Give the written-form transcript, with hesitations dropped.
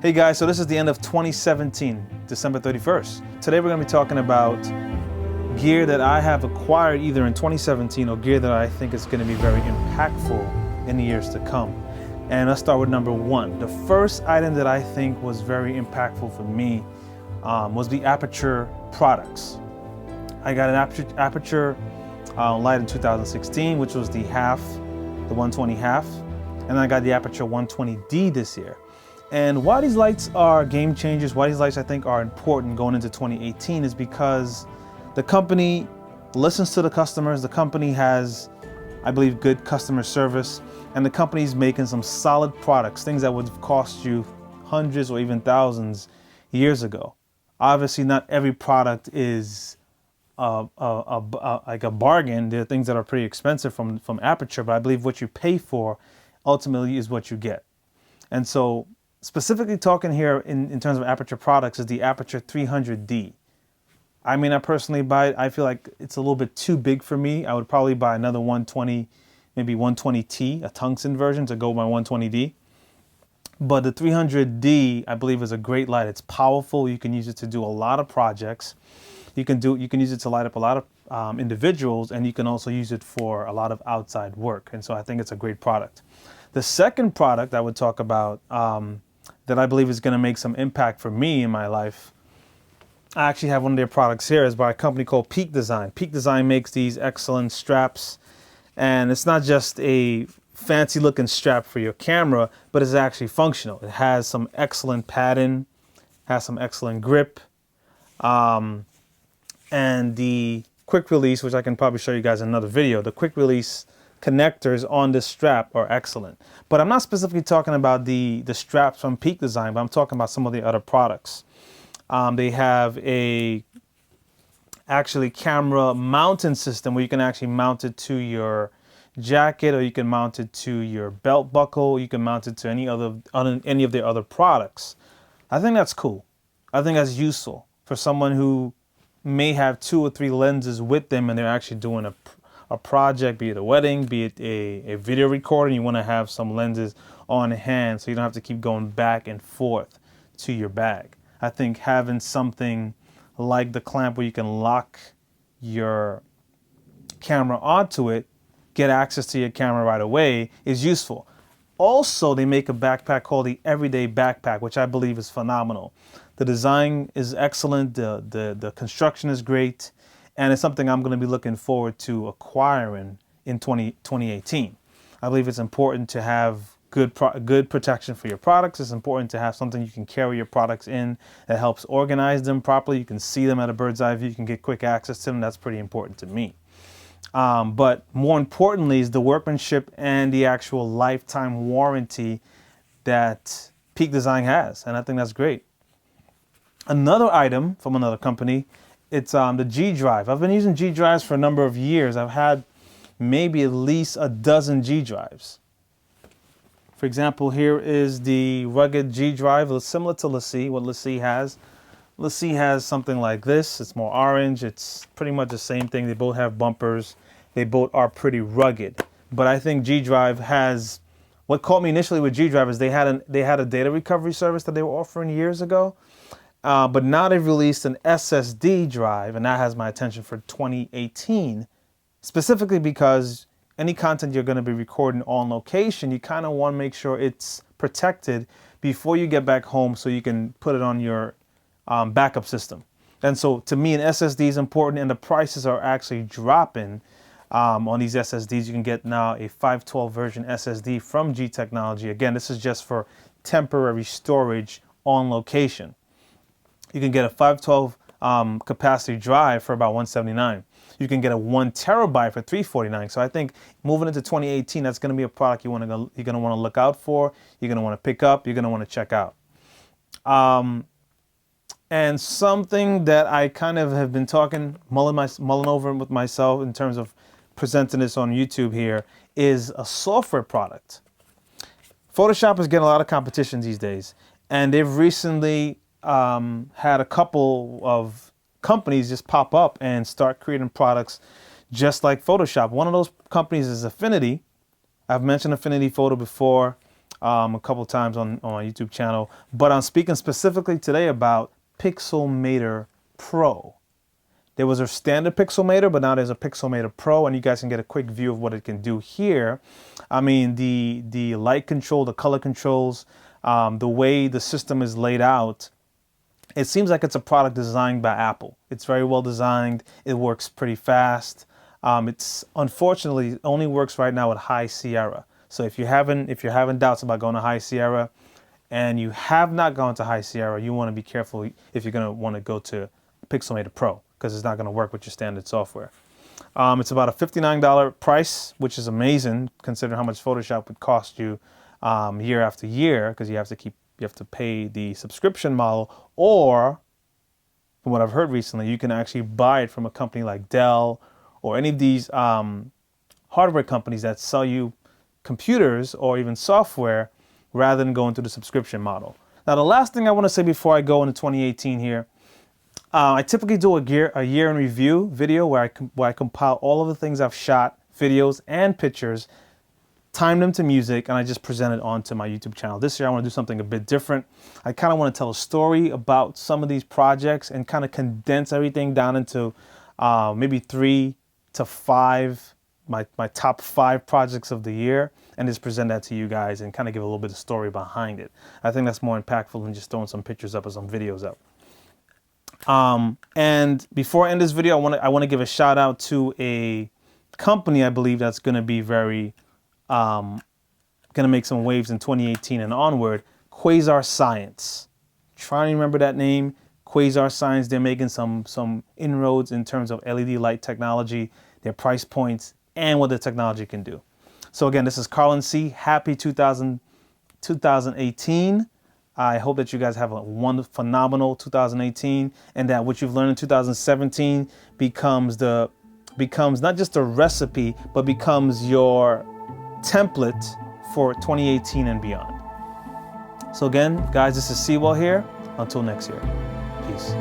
Hey guys, so this is the end of 2017, December 31st. Today we're going to be talking about gear that I have acquired either in 2017 or gear that I think is going to be very impactful in the years to come. And let's start with number one. The first item that I think was very impactful for me was the Aperture products. I got an Aperture Light in 2016, which was the 120 half, and then I got the Aperture 120D this year. And why these lights are game changers, why these lights I think are important going into 2018 is because the company listens to the customers, the company has, I believe, good customer service, and the company's making some solid products, things that would cost you hundreds or even thousands years ago. Obviously, not every product is like a bargain. There are things that are pretty expensive from Aperture, but I believe what you pay for ultimately is what you get. And so specifically talking here in terms of Aperture products is the Aperture 300D. I mean, I personally buy it. I feel like it's a little bit too big for me. I would probably buy another 120, maybe 120T, a tungsten version to go with my 120D. But the 300D, I believe, is a great light. It's powerful. You can use it to do a lot of projects. You can use it to light up a lot of individuals, and you can also use it for a lot of outside work. And so I think it's a great product. The second product I would talk about that I believe is going to make some impact for me in my life, I actually have one of their products here, is by a company called Peak Design. Peak Design makes these excellent straps, and it's not just a fancy looking strap for your camera, but it's actually functional. It has some excellent padding, has some excellent grip, and the quick release, which I can probably show you guys in another video, the quick release connectors on this strap are excellent. But I'm not specifically talking about the straps from Peak Design, but I'm talking about some of the other products. They have a actually camera mounting system where you can actually mount it to your jacket, or you can mount it to your belt buckle, you can mount it to any of their other products. I think that's cool. I think that's useful for someone who may have 2 or 3 lenses with them and they're actually doing a project, be it a wedding, be it a video recording. You want to have some lenses on hand so you don't have to keep going back and forth to your bag. I think having something like the clamp where you can lock your camera onto it, get access to your camera right away, is useful. Also, they make a backpack called the Everyday Backpack, which I believe is phenomenal. The design is excellent, the construction is great, and it's something I'm going to be looking forward to acquiring in 2018. I believe it's important to have good protection for your products. It's important to have something you can carry your products in that helps organize them properly. You can see them at a bird's eye view. You can get quick access to them. That's pretty important to me. But more importantly is the workmanship and the actual lifetime warranty that Peak Design has. And I think that's great. Another item from another company, it's the GDrive. I've been using GDrives for a number of years. I've had maybe at least a dozen GDrives. For example, here is the rugged GDrive, similar to LaCie, what LaCie has. LaCie has something like this. It's more orange. It's pretty much the same thing. They both have bumpers. They both are pretty rugged. But I think GDrive has, what caught me initially with GDrive is they had a data recovery service that they were offering years ago. But now they've released an SSD drive, and that has my attention for 2018, specifically because any content you're going to be recording on location, you kind of want to make sure it's protected before you get back home so you can put it on your backup system. And so to me, an SSD is important, and the prices are actually dropping on these SSDs. You can get now a 512 version SSD from G Technology. Again, this is just for temporary storage on location. You can get a 512 capacity drive for about $179. You can get a 1 terabyte for $349. So I think moving into 2018, that's going to be a product you're going to want to look out for. You're going to want to pick up. You're going to want to check out. And something that I kind of have been mulling over with myself in terms of presenting this on YouTube here is a software product. Photoshop is getting a lot of competition these days, and they've recently had a couple of companies just pop up and start creating products just like Photoshop. One of those companies is Affinity. I've mentioned Affinity Photo before. a couple times on my YouTube channel, but I'm speaking specifically today about Pixelmator Pro. There was a standard Pixelmator, but now there's a Pixelmator Pro, and you guys can get a quick view of what it can do here. I mean, the light control, the color controls, the way the system is laid out, it seems like it's a product designed by Apple. It's very well designed. It works pretty fast. It's unfortunately it only works right now with High Sierra. So if you're having doubts about going to High Sierra, and you have not gone to High Sierra, you want to be careful if you're going to want to go to Pixelmator Pro, because it's not going to work with your standard software. It's about a $59 price, which is amazing considering how much Photoshop would cost you year after year, because you have to pay the subscription model, or from what I've heard recently, you can actually buy it from a company like Dell or any of these hardware companies that sell you computers or even software rather than going through the subscription model. Now, the last thing I want to say before I go into 2018 here, I typically do a year in review video where I compile all of the things I've shot, videos and pictures, time them to music, and I just present it onto my YouTube channel. This year I want to do something a bit different. I kind of want to tell a story about some of these projects and kind of condense everything down into maybe 3 to 5, my top 5 projects of the year, and just present that to you guys and kind of give a little bit of story behind it. I think that's more impactful than just throwing some pictures up or some videos up. And before I end this video, I want to give a shout out to a company I believe that's going to be very going to make some waves in 2018 and onward. Quasar Science. Trying to remember that name. Quasar Science. They're making some inroads in terms of LED light technology, their price points, and what the technology can do. So again, this is Carlin C. Happy 2018. I hope that you guys have a phenomenal 2018, and that what you've learned in 2017 becomes not just a recipe, but becomes your template for 2018 and beyond. So again, guys, this is Sewell here. Until next year, peace.